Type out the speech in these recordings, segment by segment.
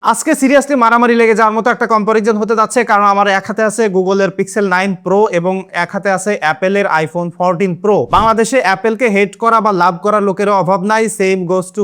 আজকে সিরিয়াসলি মারামারি লেগে যাওয়ার মতো একটা কম্পারিজন হতে যাচ্ছে, কারণ আমার এক হাতে আছে গুগলের পিক্সেল 9 প্রো এবং এক হাতে আছে অ্যাপেলের আইফোন 14 প্রো। বাংলাদেশে অ্যাপেলকে হেট করা বা লাভ করার লোকের অভাব নাই, সেম গোস টু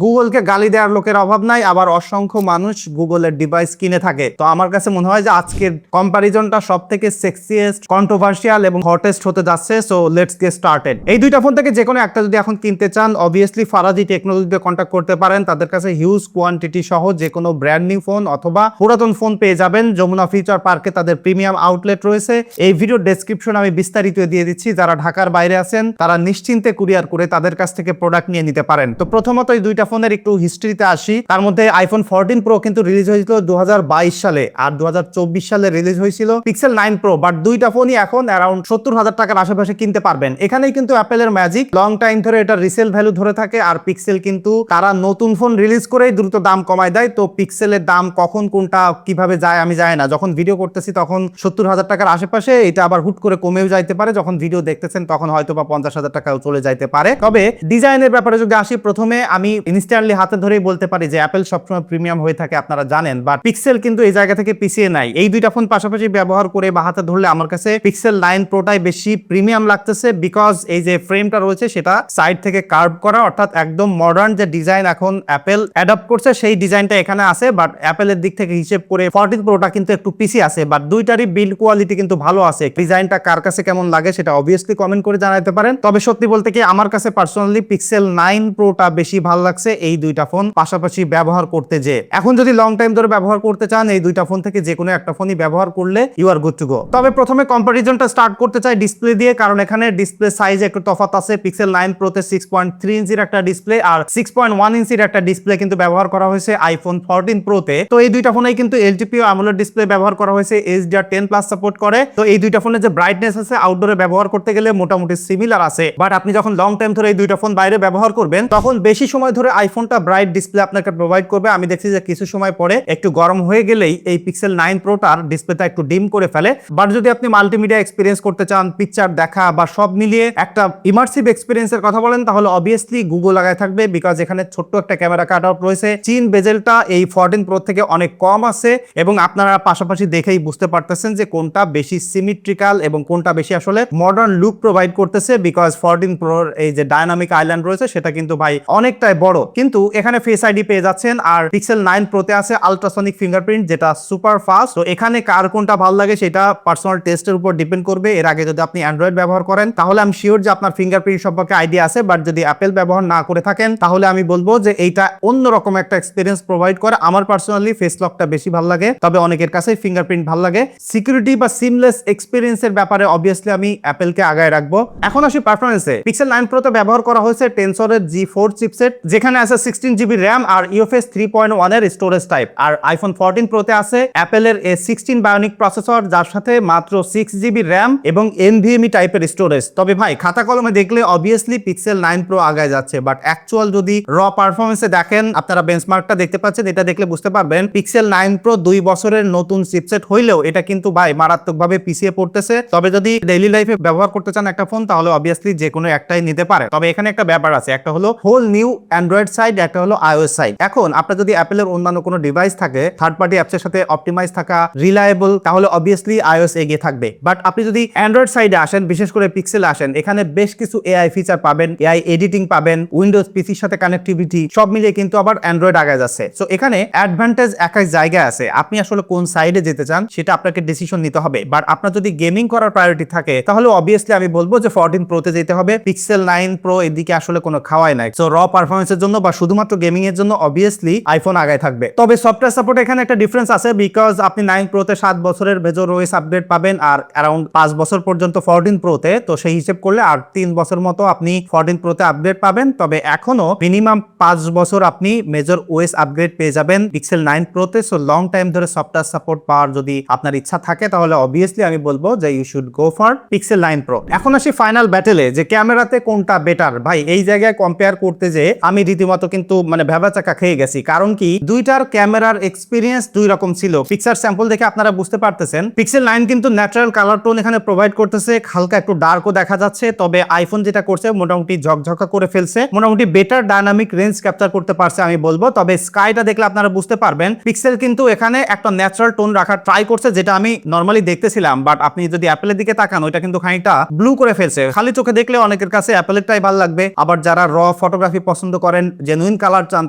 গুগলকে গালি দেওয়ার লোকের অভাব নাই, আবার অসংখ্য মানুষ গুগলের ডিভাইস কিনে থাকে। তো আমার কাছে মনে হয় যে আজকের কম্পারিজনটা সব থেকে সেক্সিয়েস্ট, কন্ট্রোভার্সিয়াল এবং হটেস্ট হতে যাচ্ছে। So let's get started. এই দুইটা ফোন থেকে যে কোনো একটা যদি এখন কিনতে চান, অবভিয়াসলি ফারাজি টেকনোলজিতে কন্ট্যাক্ট করতে পারেন। তাদের কাছে হিউজ কোয়ান্টিটি সহ যে কোনো ব্র্যান্ড নিউ ফোন অথবা পুরাতন ফোন পেয়ে যাবেন। যমুনা ফিউচার পার্কে তাদের প্রিমিয়াম আউটলেট রয়েছে। এই ভিডিও ডেসক্রিপশন আমি বিস্তারিত দিয়ে দিচ্ছি। যারা ঢাকার বাইরে আছেন তারা নিশ্চিন্তে কুরিয়ার করে তাদের কাছ থেকে প্রোডাক্ট নিয়ে নিতে পারেন। তো প্রথমত এই দুইটা ফোনের একটু হিস্ট্রিতে আসি। তার মধ্যে আইফোন 14 প্রো কিন্তু রিলিজ হয়েছিল 2022 সালে, আর 2024 সালে রিলিজ হয়েছিল পিক্সেল 9 প্রো। বাট দুইটা ফোনই এখন অ্যারাউন্ড 70,000 টাকার আশেপাশে কিনতে পারবেন। এখানেই কিন্তু অ্যাপেলের ম্যাজিক, লং টাইম ধরে এটা রিসেল ভ্যালু ধরে থাকে। আর পিক্সেল কিন্তু তারা নতুন ফোন রিলিজ করেই দ্রুত দাম কমায় দেয়। তো পিক্সেলের দাম কখন কোনটা কিভাবে যায় আমি জানি না। যখন ভিডিও করতেছি তখন 70,000 টাকার আশেপাশে, এটা আবার হুট করে কমেও যাইতে পারে। যখন ভিডিও দেখতেছেন তখন হয়তো বা 50,000 টাকাও চলে যাইতে পারে। তবে ডিজাইনের ব্যাপারে যদি আসি, প্রথমে আমি ইনস্ট্যান্টলি হাতে ধরেই বলতে পারি যে অ্যাপেল সবসময় প্রিমিয়াম হয়ে থাকে, আপনারা জানেন। বাট পিক্সেল কিন্তু এই জায়গা থেকে পিছিয়ে নাই। এই দুইটা ফোন পাশাপাশি ব্যবহার করে বা হাতে ধরলে আমার কাছে পিক্সেল 9 প্রোটাই বেশি প্রিমিয়াম লাগতেছে। বিকজ এই যে ফ্রেমটা রয়েছে সেটা সাইড থেকে কার্ভ করা, অর্থাৎ একদম মডার্ন যে ডিজাইন এখন অ্যাপেল অ্যাডপ্ট করছে সেই ডিজাইনটা এখানে আছে। বাট অ্যাপেলের দিক থেকে হিসেব করে 14 প্রোটা কিন্তু একটু পিছিয়ে আছে। বাট দুইটারই বিল্ড কোয়ালিটি কিন্তু ভালো আছে। ডিজাইনটা কার কাছে কেমন লাগে সেটা অবভিয়াসলি কমেন্ট করে জানাতে পারেন। তবে সত্যি বলতে কি আমার কাছে পার্সোনালি পিক্সেল 9 প্রোটা বেশি ভালো লাগছে এই দুইটা ফোন পাশাপাশি ব্যবহার করতে। যে এখন যদি লং টাইম ধরে ব্যবহার করতে চান, এই দুইটা ফোন থেকে যে কোনো একটা ফোনই ব্যবহার করলে you are good to go. তবে প্রথমে কম্পারিজনটা স্টার্ট করতে চাই ডিসপ্লে দিয়ে, কারণ এখানে ডিসপ্লে সাইজ একটু তফাৎ আছে। পিক্সেল 9 প্রোতে 6.3 ইঞ্চির একটা ডিসপ্লে আর 6.1 ইঞ্চির একটা ডিসপ্লে কিন্তু ব্যবহার করা হয়েছে আইফোন 14 প্রোতে। তো এই দুইটা ফোনেই কিন্তু এলটিপি ও AMOLED ডিসপ্লে ব্যবহার করা হয়েছে, HDR10+ সাপোর্ট করে। তো এই দুইটা ফোনের যে ব্রাইটনেস আছে আউটডোরে ব্যবহার করতে গেলে মোটামুটি সিমিলার আছে। বাট আপনি যখন লং টাইম ধরে এই দুইটা ফোন বাইরে ব্যবহার করবেন তখন বেশি সময় ধরে আইফোনটা ব্রাইট ডিসপ্লে আপনাকে প্রোভাইড করবে। আমি দেখছি যে কিছু সময় পরে একটু গরম হয়ে গেলেই এই পিক্সেল 9 প্রোটার ডিসপ্লেটা একটু ডিম করে ফেলে। বাট যদি আপনি মাল্টিমিডিয়া এক্সপিরিয়েন্স করতে চান, পিকচার দেখা বা সব মিলিয়ে একটা ইমার্সিভ এক্সপিরিয়েন্সের কথা বলেন, তাহলে অবভিয়াসলি গুগল লাগায় থাকবে। বিকজ এখানে ছোট্ট একটা ক্যামেরা কাট আউট রয়েছে। চিন বেজেলটা এই 14 প্রো থেকে অনেক কম আছে এবং আপনারা পাশাপাশি দেখেই বুঝতে পারতেছেন যে কোনটা বেশি সিমেট্রিক্যাল এবং কোনটা বেশি আসলে মডার্ন লুক প্রোভাইড করতেছে। বিকজ 14 প্রোর এই যে ডায়নামিক আইল্যান্ড রয়েছে সেটা কিন্তু ভাই অনেকটাই বড়, কিন্তু এখানে ফেস আইডি পেয়ে যাচ্ছেন। আর পিক্সেল 9 প্রোতে আছে আলট্রাসনিক ফিঙ্গারপ্রিন্ট, যেটা সুপার ফাস্ট। তো এখানে কার কোনটা ভালো লাগে সেটা পার্সোনাল টেস্টের উপর ডিপেন্ড করবে। এর আগে যদি আপনি অ্যান্ড্রয়েড ব্যবহার করেন তাহলে আমি শিওর যে আপনার ফিঙ্গারপ্রিন্ট সম্পর্কে আইডিয়া আছে। বাট যদি অ্যাপেল ব্যবহার না করে থাকেন তাহলে আমি বলবো যে এইটা অন্যরকম একটা এক্সপিরিয়েন্স প্রোভাইড করে। আমার পার্সোনালি ফেস লকটা বেশি ভালো লাগে, তবে অনেকের কাছে ফিঙ্গারপ্রিন্ট ভালো লাগে। সিকিউরিটি বা সিমলেস এক্সপিরিয়েন্সের ব্যাপারে অবভিয়াসলি আমি অ্যাপেলকে আগায় রাখবো। এখন আসি পারফরমেন্সে। পিক্সেল 9 প্রোতে ব্যবহার করা হয়েছে টেনসরের G4 চিপসেট, যেখানে আছে 16 জিবি র্যাম আর UFS 3.1 এর স্টোরেজ টাইপ। আর আইফোন 14 প্রোতে আছে অ্যাপেলের A16 বায়োনিক প্রসেসর, যার সাথে মাত্র 6 জিবি র্যাম এবং NVMe টাইপের স্টোরেজ। তবে ভাই খাতা কলমে দেখলে অবভিয়াসলি পিক্সেল 9 প্রো আগায় যাচ্ছে। বাট অ্যাকচুয়াল যদি র পারফরমেন্সে দেখেন, আপনারা বেঞ্চমার্কটা দেখতে পাচ্ছেন, এটা দেখলে বুঝতে পারবেন পিক্সেল 9 প্রো 2 বছরের নতুন চিপসেট হইলেও এটা কিন্তু ভাই মারাত্মকভাবে পিছিয়ে পড়তেছে। তবে যদি ডেইলি লাইফে ব্যবহার করতে চান একটা ফোন, তাহলে অবভিয়াসলি যে কোনো একটাই নিতে পারে। তবে এখানে একটা ব্যাপার আছে, একটা হলো হোল নিউ অ্যান্ড্রয়েড সাইড, একটা হলো iOS সাইড। এখন আপনার যদি অ্যাপেলের অন্যান্য কোনো ডিভাইস থাকে থার্ড পার্টি অ্যাপসের সাথে অপটিমাইজ থাকা, রিলায়েবল, তাহলে অবভিয়াসলি iOS এগিয়ে থাকবে। বাট আপনি যদি অ্যান্ড্রয়েড সাইডে আসেন, বিশেষ করে পিক্সেলে আসেন, এখানে বেশ কিছু AI ফিচার পাবেন, AI এডিটিং পাবেন, উইন্ডোজ পিসির সাথে কানেক্টিভিটি সব মিলিয়ে কিন্তু আবার অ্যান্ড্রয়েড আগে যাচ্ছে। সো এখানে অ্যাডভান্টেজ এক এক জায়গায় আছে। আপনি আসলে কোন সাইডে যেতে চান সেটা আপনাকে ডিসিশন নিতে হবে। বাট আপনার যদি গেমিং করার প্রায়োরিটি থাকে তাহলে অবভিয়াসলি আমি বলবো যে 14 প্রোতে যেতে হবে। পিক্সেল 9 প্রো এদিকে আসলে কোনো খাওয়াই নাই। সো র পারফরমেন্সের জন্য বা শুধুমাত্র গেমিং এর জন্য অবভিয়াসলি আইফোন আগায় থাকবে। তবে সফটওয়্যার সাপোর্ট এখানে একটা ডিফারেন্স আছে। বিকজ আপনি 9 প্রোতে 7 বছরের মেজর ওএস আপডেট পাবেন আর অ্যারাউন্ড 5 বছর পর্যন্ত 14 প্রোতে। তো সেই হিসেব করলে আর 3 বছর মতো আপনি 14 প্রোতে আপডেট পাবেন। তবে এখনো মিনিমাম 5 বছর আপনি মেজর ওএস আপগ্রেড পেয়ে যাবেন পিক্সেল 9 প্রোতে। সো লং টাইম ধরে সফটওয়্যার সাপোর্ট পাওয়ার যদি আপনার ইচ্ছা থাকে তাহলে অবভিয়াসলি আমি বলবো যে you should go for Pixel 9 Pro. এখন আসি ফাইনাল ব্যাটেলে, যে ক্যামেরাতে কোনটা বেটার। ভাই এই জায়গায় কম্পেয়ার করতে যে আমি রীতিমতো কিন্তু মানে ভেবাচাকা খেয়ে গেছি। কারণ কি, দুইটার ক্যামেরার এক্সপিরিয়েন্স দুই রকম ছিল। পিকচার স্যাম্পল দেখে আপনারা বুঝতে পারতেছেন পিক্সেল 9 কিন্তু ন্যাচারাল কালার টোন এখানে প্রোভাইড করতেছে, হালকা একটু ডার্কও দেখা যাচ্ছে। তবে আইফোন যেটা করছে মোটামুটি ঝকঝকা করে ফেলছে, মোটামুটি বেটার ডায়নামিক রেঞ্জ ক্যাপচার করতে পারছে আমি বলবো। তবে স্কাইটা দেখলে আপনারা বুঝতে পারবেন পিক্সেল কিন্তু এখানে একটা ন্যাচারাল টোন রাখার ট্রাই করছে, যেটা আমি নরমালি দেখতেছিলাম, বাট আপনি যদি অ্যাপেলের দিকে তাকান ওইটা কিন্তু খানিকটা ব্লু করে ফেলছে। খালি চোখে দেখলে অনেকের কাছে অ্যাপেলেরটাই ভালো লাগবে, আবার যারা র ফটোগ্রাফি পছন্দ করেন, জেনুইন কালার চান,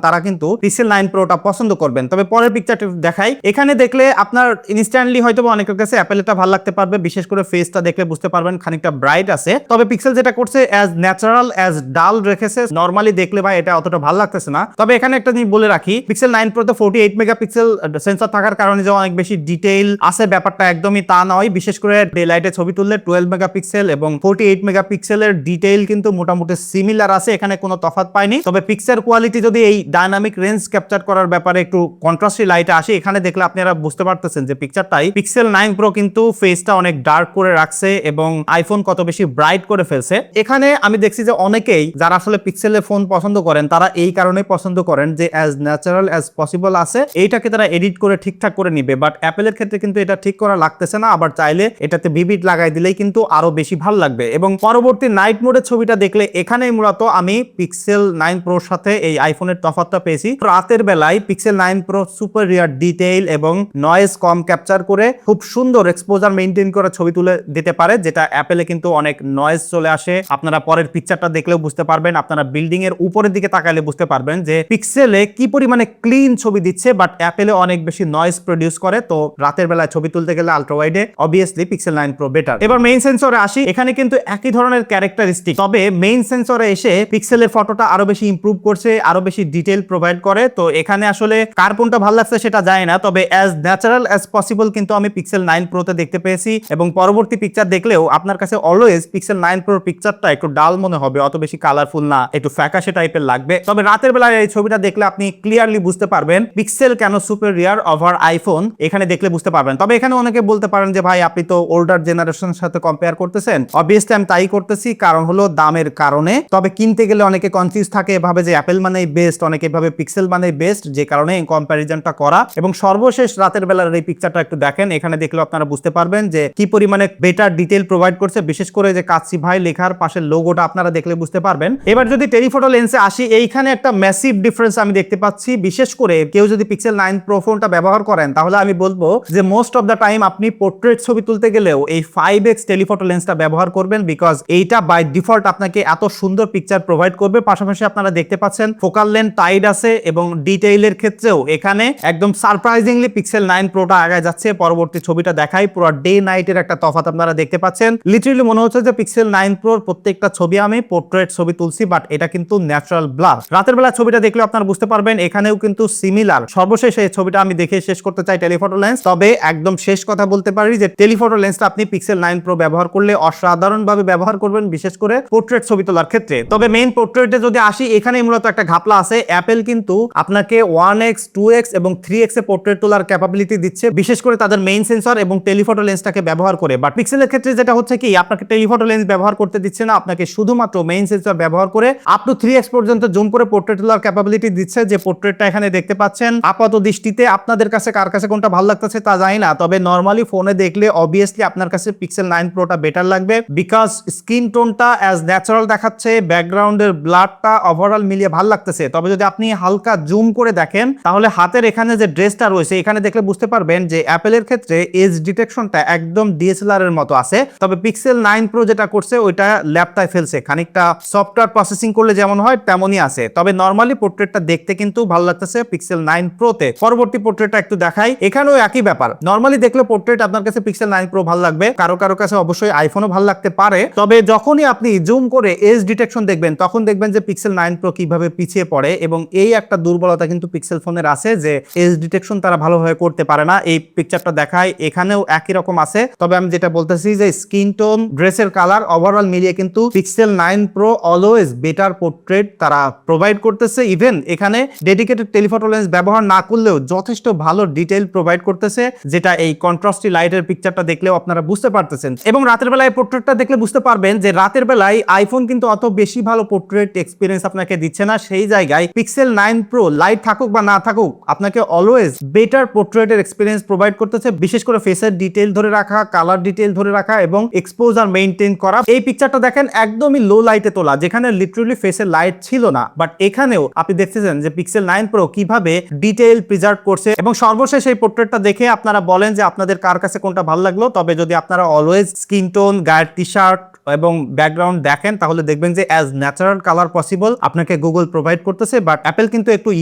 তারা কিন্তু পিক্সেল 9 প্রোটা পছন্দ করবেন। তবে পরের পিকচারটা দেখাই, এখানে দেখলে আপনার ইনস্ট্যান্টলি হয়তো অনেকের কাছে অ্যাপেলটা ভালো লাগতে পারবে, বিশেষ করে ফেসটা দেখলে বুঝতে পারবেন খানিকটা ব্রাইট আছে। তবে পিক্সেল যেটা করছে অ্যাজ ন্যাচারাল অ্যাজ ডাল রেখেছে, নরমালি দেখলে ভাই এটা অতটা ভালো লাগতেছে না। তবে এখানে একটা জিনিস বলে রাখি, পিক্সেল 9 প্রো তে 48 মেগাপিক্সেল সেন্সর থাকার কারণে যে অনেক বেশি ডিটেইল আছে ব্যাপারটা একদমই তা নয়। বিশেষ করে ডে লাইটে ছবি তুললে 12 মেগাপিক্সেল এবং 48 মেগাপিক্সেলের ডিটেইল কিন্তু মোটামুটি সিমিলার আছে, এখানে কোনো তফাৎ পাইনি। তবে পিক্সেল কোয়ালিটি যদি এই ডাইনামিক রেঞ্জ ক্যাপচার করার ব্যাপারে একটু কন্ট্রাস্টি লাইটে আসে, এখানে দেখলে আপনারা বুঝতে পারতেছেন যে পিকচারটাই পিক্সেল 9 প্রো কিন্তু ফেসটা অনেক ডার্ক করে রাখছে এবং আইফোন কত বেশি ব্রাইট করে ফেলছে। এখানে আমি দেখছি যে অনেকেই যারা আসলে পিক্সেলের ফোন পছন্দ করেন তারা এই কারণে পছন্দ করেন যে অ্যাজ ন্যাচারাল অ্যাজ পসিবল আছে, এইটাকে তারা এডিট করে ঠিকঠাক করে নিবে। বাট অ্যাপেলের ক্ষেত্রে কিন্তু এটা ঠিক করা লাগতেছে না, আবার চাইলে এটাতে ভিভিড লাগাই দিলেই কিন্তু আরো বেশি ভালো লাগবে। এবং পরবর্তী নাইট মোডের ছবিটা দেখলে এখানেই মূলত আমি পিক্সেল 9 প্রোর সাথে এই আইফোনের তফাৎটা পেয়েছি। রাতের বেলায় পিক্সেল 9 প্রো সুপার রিয়ার ডিটেইল এবং নয়েজ কম ক্যাপচার করে খুব সুন্দর এক্সপোজার মেইনটেইন করে ছবি তুলে দিতে পারে, যেটা অ্যাপেলে কিন্তু অনেক নয়েজ চলে আসে। আপনারা পরের পিকচারটা দেখলেও বুঝতে পারবেন, আপনারা বিল্ডিং এর উপরের দিকে তাকালে বুঝতে পারবেন যে পিক্সেলে কি পরিমাণে ক্লিন ছবি দিচ্ছে, বাট অ্যাপেলে অনেক বেশি নয়েজ প্রডিউস করে। তো রাতের বেলায় ছবি তুলতে গেলে আলট্রা ওয়াইডে অবভিয়াসলি পিক্সেল 9 প্রো বেটার। এবার মেইন সেন্সরে আসি, এখানে কিন্তু একই ধরনের ক্যারেক্টারিস্টিক, তবে মেইন সেন্সরে এসে পিক্সেলের ফটোটা আরো বেশি ইমপ্রুভ করছে, আরো বেশি ডিটেইল প্রোভাইড করে। তো এখানে আসলে কার কোনটা ভালো লাগছে সেটা যায় না, তবে অ্যাজ ন্যাচারাল অ্যাজ পসিবল কিন্তু আমি পিক্সেল 9 প্রোতে দেখতে পেয়েছি। এবং পরবর্তী পিকচার দেখলেও আপনার কাছে অলওয়েজ পিক্সেল 9 প্রোর পিকচারটা একটু ডাল মনে হবে, অত বেশি কালারফুল না, একটু ফ্যাকাশে টাইপের লাগবে। তবে রাতের বেলায় এই ছবিটা দেখলে আপনি ক্লিয়ারলি বুঝতে পারবেন পিক্সেল কেন সুপেরিয়র ওভার আইফোন, এখানে দেখলে বুঝতে পারবেন। তবে এখানে অনেকে বলতে পারেন যে ভাই আপনি তো ওল্ডার জেনারেশনের সাথে কম্পেয়ার করতেছেন, অবভিয়াসলি আমি তাই করতেছি, কারণ হলো দামের কারণে। তবে কিনতে গেলে অনেকে কনফিউজ থাকে, ভাবে যে অ্যাপেল মানেই বেস্ট, অনেকে ভাবে পিক্সেল মানেই বেস্ট, যে কারণে এই কম্প্যারিজনটা করা। এবং সর্বশেষ রাতের বেলার এই পিকচারটা একটু দেখেন, এখানে দেখলে আপনারা বুঝতে পারবেন যে কি পরিমাণে বেটার ডিটেইল প্রোভাইড করছে, বিশেষ করে যে কাচ্চি ভাই লেখার পাশের লোগোটা আপনারা দেখলে বুঝতে পারবেন। এবার যদি টেলিফটো লেন্সে আসি, এইখানে একটা ম্যাসিভ ডিফারেন্স আমি দেখতে পাচ্ছি। বিশেষ করে কেউ যদি পিক্সেল 9 প্রো ফোনটা ব্যবহার করেন তাহলে আমি বলবো যে মোস্ট অফ দ্য টাইম আপনি পোর্ট্রেট ছবি তুলতে গেলেও এই 5x টেলিফটো লেন্সটা ব্যবহার করবেন, বিকজ এইটা বাই ডিফল্ট আপনাকে এত সুন্দর পিকচার প্রোভাইড করবে। পাশাপাশি আপনারা দেখতে পাচ্ছেন ফোকাল লেন্থ টাইট আছে এবং ডিটেইলের ক্ষেত্রেও এখানে একদম সারপ্রাইজিংলি পিক্সেল 9 প্রোটা আগায় যাচ্ছে। পরবর্তী ছবিটা দেখাই, পুরো ডে নাইটের একটা তফাৎ আপনারা দেখতে পাচ্ছেন। লিটারালি মনে হচ্ছে যে পিক্সেল 9 প্রোর প্রত্যেকটা ছবি আমি পোর্ট্রেট ছবি তুলছি, বাট এটা কিন্তু ন্যাচারাল ব্লার। রাতের বেলা ছবিটা দেখলে আপনারা বুঝতে পারবেন এখানেও কিন্তু সিমিলার। সর্বশেষ এই ছবিটা আমি দেখে শেষ করতে চাই টেলিফটো লেন্স। তবে একদম শেষ কথা বলতে পারি যে টেলিফটো লেন্সটা আপনি পিক্সেল 9 প্রো ব্যবহার করলে অসাধারণভাবে ব্যবহার করবেন, বিশেষ করে পোর্ট্রেট ছবি তোলার ক্ষেত্রে। তবে মেইন পোর্ট্রেটে যদি আসি, এখানেই মূলত একটা ঘাপলা আছে। অ্যাপেল কিন্তু আপনাকে 1x 2x এবং 3x এ পোর্ট্রেট তোলার ক্যাপাবিলিটি দিচ্ছে, বিশেষ করে তাদের মেইন সেন্সর এবং টেলিফটো লেন্সটাকে ব্যবহার করে। বাট পিক্সেলের ক্ষেত্রে যেটা হচ্ছে কি, আপনাকে টেলিফটো লেন্স ব্যবহার করতে দিচ্ছে না, আপনাকে শুধুমাত্র মেইন সেন্সর ব্যবহার করে আপ টু 3x পর্যন্ত জুম করে পোর্ট্রেট তোলার ক্যাপাবিলিটি দিচ্ছে। যে পোর্ট্রেটটা এখানে দেখতে পাচ্ছেন, আপাত দৃষ্টিতে আপনাদের কাছে কার কাছে কোনটা ভালো লাগতেছে তা জানি না, তবে নরমালি ফোনে দেখলে অবভিয়াসলি আপনার কাছে পিক্সেল 9 প্রোটা বেটার লাগবে, বিকজ স্কিন টোনটা অ্যাজ ন্যাচারাল দেখাচ্ছে, ব্যাকগ্রাউন্ডের ব্লাডটা ওভারঅল মিলিয়ে ভালো লাগতেছে। তবে যদি আপনি হালকা জুম করে দেখেন তাহলে হাতের এখানে যে ড্রেসটা রয়েছে এখানে দেখলে বুঝতে পারবেন যে অ্যাপেলের ক্ষেত্রে এজ ডিটেকশনটা একদম ডিএসএলআর এর মতো আছে। তবে পিক্সেল 9 প্রো যেটা করছে ওইটা ল্যাপটায় ফেলছে, খানিকটা সফটওয়্যার প্রসেসিং করলে যেমন হয় তেমনই আছে। তবে নরমালি পোর্ট্রেটটা দেখতে কিন্তু ভালো লাগতেছে পিক্সেল 9 প্রোতে। পরবর্তী পোর্ট্রেটটা একটু দেখাই, এখানেও একই ব্যাপার। নরমালি দেখলে পোর্ট্রেট আপনার কাছে পিক্সেল 9 প্রো ভালো লাগবে, কারো কারো কাছে অবশ্যই আইফোনও ভালো লাগতে পারে। তবে যখনই আপনি জুম করে এজ ডিটেকশন দেখবেন তখন দেখবেন যে পিক্সেল 9 প্রো কিভাবে পিছিয়ে পড়ে। এবং এই একটা দুর্বলতা কিন্তু পিক্সেল ফোনের আছে যে এজ ডিটেকশন তারা ভালোভাবে করতে পারে না। এই পিকচারটা দেখায়, এখানেও একই রকম আছে। তবে আমি যেটা বলতেছি যে স্কিন টোন, ড্রেসের কালার ওভারঅল মিলিয়ে কিন্তু pixel 9 pro always better portrait তারা প্রোভাইড করতেছে। ইভেন এখানে ডেডিকেটেড টেলিফটো লেন্স ব্যবহার না করলেও যথেষ্ট ভালো ডিটেইল প্রোভাইড করতেছে, যেটা এই কন্ট্রাস্টি লাইটের পিকচারটা দেখলেও আপনারা বুঝতে পারতেছেন। এবং রাতের বেলায় পোর্ট্রেটটা দেখলে বুঝতে পারবেন যে রাতের বেলায় আইফোন কিন্তু অত বেশি ভালো পোর্ট্রেট এক্সপিরিয়েন্স আপনাকে দিচ্ছে না, সেই জায়গায় পিক্সেল 9 প্রো লাইট থাকুক বা না থাকুক আপনাকে অলওয়েজ বেটার পোর্ট্রেটের এক্সপিরিয়েন্স প্রোভাইড করতেছে, বিশেষ করে ফেসের ডিটেইল ধরে রাখা, কালার ডিটেইল ধরে রাখা এবং এক্সপোজার মেইনটেইন করা। এই পিকচারটা দেখেন একদমই লো লাইটে তোলা, যেখানে লিটারালি ফেসের লাইট ছিল না, বাট এখানেও আপনি দেখতেছেন যে পিক্সেল 9 প্রো কিভাবে কিভাবে ডিটেইল প্রিজার্ভ করছে এবং সর্বশেষ এই পোর্ট্রেটটা দেখে আপনারা বলেন যে আপনাদের কার কাছে কোনটা ভালো লাগলো। তবে যদি আপনারা অলওয়েজ স্কিন টোন, গায়ের টি শার্ট এবং ব্যাকগ্রাউন্ড দেখেন তাহলে দেখবেন যে অ্যাজ ন্যাচারাল কালার পসিবল আপনাকে গুগল প্রোভাইড করতেছে, বাট অ্যাপেল কিন্তু একটু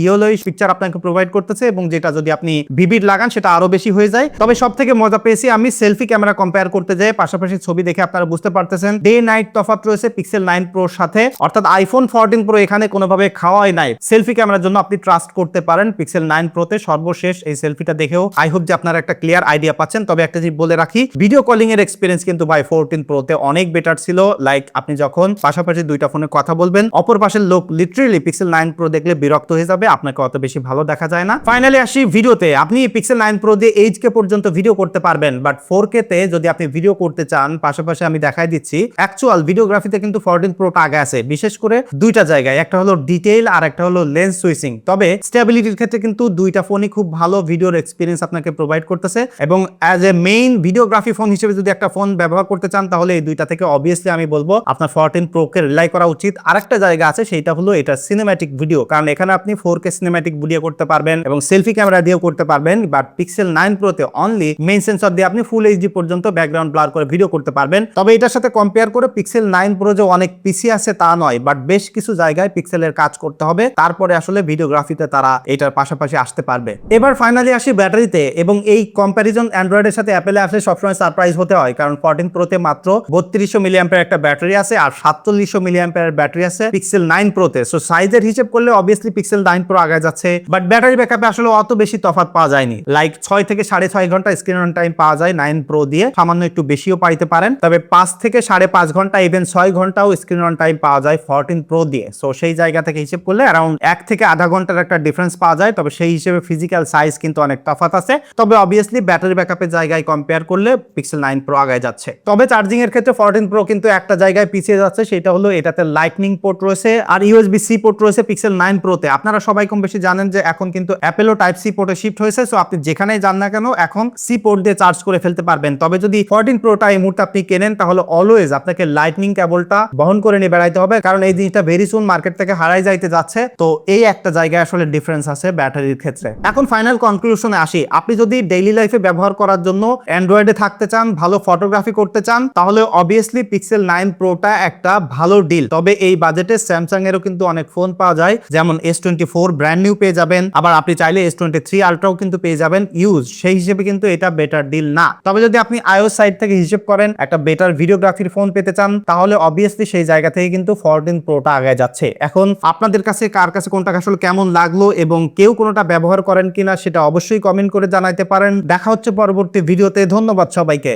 ইয়েলোইশ পিকচার আপনাকে প্রোভাইড করতেছে এবং যেটা যদি আপনি ভিভিড লাগান সেটা আরো বেশি হয়ে যায়। তবে সব থেকে মজা পেয়েছি আমি সেলফি ক্যামেরা কম্পেয়ার করতে যাই, পাশাপাশি ছবি দেখে আপনারা বুঝতে পারতেছেন ডে নাইট তফাৎ রয়েছে পিক্সেল 9 প্রোর সাথে, অর্থাৎ আইফোন 14 প্রো এখানে কোনোভাবে খাওয়াই নাই। সেলফি ক্যামেরার জন্য আপনি ট্রাস্ট করতে পারেন পিক্সেল 9 প্রোতে। সর্বশেষ এই সেলফিটা দেখেও আই হোপ যে আপনারা একটা ক্লিয়ার আইডিয়া পাচ্ছেন। তবে একটা জিনিস বলে রাখি, ভিডিও কলিং এর এক্সপিরিয়েন্স কিন্তু ভাই 14 প্রোতে অনেক বেটার ছিল। লাইক আপনি যখন পাশাপাশি দুইটা ফোনে কথা বলবেন, অপর পাশের লোক লিটারেলি পিক্সেল 9 প্রো দেখলে বিরক্ত হয়ে যাবে, আপনাকে অত বেশি ভালো দেখা যায় না। ফাইনালি আসি ভিডিওতে। আপনি পিক্সেল 9 প্রো দিয়ে 8K পর্যন্ত ভিডিও করতে পারবেন, বাট 4K তে যদি আপনি ভিডিও করতে চান, পাশাপাশি আমি দেখাই দিচ্ছি অ্যাকচুয়াল ভিডিওগ্রাফিতে কিন্তু 14 প্রোটা আগে আছে, বিশেষ করে দুইটা জায়গায়, একটা হলো ডিটেইল আর একটা হলো লেন্স সুইচিং। তবে স্টেবিলিটির ক্ষেত্রে কিন্তু দুইটা ফোনই খুব ভালো ভিডিওর এক্সপিরিয়েন্স আপনাকে প্রোভাইড করতেছে এবং as a main videography phone হিসেবে যদি একটা ফোন ব্যবহার করতে চান তাহলে এই দুইটা থেকে অবভিয়াসলি আমি বলবো আপনার 14 প্রো কে রিলাই করা উচিত। আরেকটা জায়গা আছে, সেটা হলো এটা সিনেম্যাটিক ভিডিও, কারণ এখানে আপনি 4K সিনেম্যাটিক ভিডিও করতে পারবেন এবং সেলফি ক্যামেরা দিয়েও করতে পারবেন, বাট পিক্সেল 9 প্রোতে অনলি মেইন সেন্সর দিয়ে আপনি ফুল এইচডি পর্যন্ত ব্যাকগ্রাউন্ড ব্লার করে ভিডিও করতে পারবেন। তবে এটার সাথে কম্পেয়ার করে পিক্সেল 9 প্রো যে অনেক পিসি আছে তা নয়, বাট বেশ কিছু জায়গায় পিক্সেলের কাজ করতে হবে, তারপরে আসলে ভিডিওগ্রাফিতে তারা এটার পাশাপাশি আসতে পারবে। এবার ফাইনালি আসি ব্যাটারিতে, এবং এই কম্প্যারিজন অ্যান্ড্রয়েডের সাথে অ্যাপেলে আসলে সবসময় সারপ্রাইজ হতে হয়, কারণ 14 প্রোতে মাত্র 3200 মিলিঅ্যাম্পিয়ার একটা ব্যাটারি আছে আর 4700 মিলিঅ্যাম্পিয়ার ব্যাটারি আছে পিক্সেল 9 প্রোতে। সো সাইজের হিসেব করলে অবভিয়াসলি পিক্সেল 9 প্রো আগে যাচ্ছে, বাট ব্যাটারি ব্যাকআপে আসলে অত বেশি তফাৎ পাওয়া যায়নি। লাইক 6 থেকে 6.5 ঘন্টা স্ক্রিন অন টাইম পাওয়া যায় 9 প্রো দিয়ে, সামান্য একটু বেশিও পাইতে পারেন। তবে 5 থেকে 5.5 ঘন্টা, ইভেন 6 ঘন্টাও স্ক্রিন অন টাইম পাওয়া যায় 14 প্রো দিয়ে। সো সেই জায়গা থেকে হিসেব করলে অ্যারাউন্ড 1 থেকে আধা ঘন্টার একটা ডিফারেন্স পাওয়া যায়। তবে সেই হিসেবে ফিজিক্যাল সাইজ কিন্তু অনেক তফাৎ আছে। তবে অবভিয়াসলি ব্যাটারি ব্যাকআপের জায়গায় কম্পেয়ার করলে পিক্সেল 9 প্রো আগে যাচ্ছে। তবে চার্জিং এর ক্ষেত্রে 14 প্রো কিন্তু একটা জায়গায় পিছিয়ে যাচ্ছে, সেটা হলো এটাতে লাইটনিং পোর্ট রয়েছে আর ইউএসবি সি পোর্ট রয়েছে পিক্সেল 9 প্রোতে। আপনারা সবাই কম বেশি জানেন যে এখন কিন্তু অ্যাপেলও টাইপ সি পোর্টে শিফট হয়েছে। সো আপনি যেখানেই যান না কেন এখন সি পোর্ট দিয়ে চার্জ করে ফেলতে পারবেন। তবে যদি 14 প্রোটা এই মুহূর্তে আপনি কেনেন তাহলে অলওয়েজ আপনাকে লাইটনিং কেবলটা বহন করে নিয়ে বেড়াইতে হবে, কারণ এই জিনিসটা ভেরি সুন মার্কেট থেকে হারাই যাইতে যাচ্ছে। তো এই একটা জায়গায় আসলে ডিফারেন্স আছে ব্যাটারির ক্ষেত্রে। এখন ফাইনাল কনক্লুশনে আসি, আপনি যদি ডেইলি লাইফে ব্যবহার করার জন্য অ্যান্ড্রয়েডে থাকতে চান, ভালো ফটোগ্রাফি করতে চান, তাহলে অবভিয়াসলি পিক্সেল 9 প্রোটা একটা ভালো ডিল। তবে এই বাজেটে স্যামসাং এরও কিন্তু অনেক ফোন পাওয়া যায়, যেমন S24 ব্র্যান্ড নিউ পেয়ে যাবেন, আবার আপনি চাইলে S23 আলট্রাও কিন্তু পেয়ে যাবেন ইউজ। সেই হিসেবে কিন্তু এটা বেটার ডিল না। তবে যদি আপনি iOS সাইড থেকে হিসেব করেন একটা বেটার ভিডিওগ্রাফির ফোন পেতে চান, তাহলে অবভিয়াসলি সেই জায়গা থেকে কিন্তু 14 প্রোটা আগে যাচ্ছে। এখন আপনাদের কাছে কার কাছে কোনটা আসলে কেমন লাগলো এবং কেউ কোনটা ব্যবহার করেন কিনা সেটা অবশ্যই কমেন্ট করে জানাইতে পারেন। দেখা হচ্ছে পরবর্তী ভিডিওতে। ধন্যবাদ সবাইকে।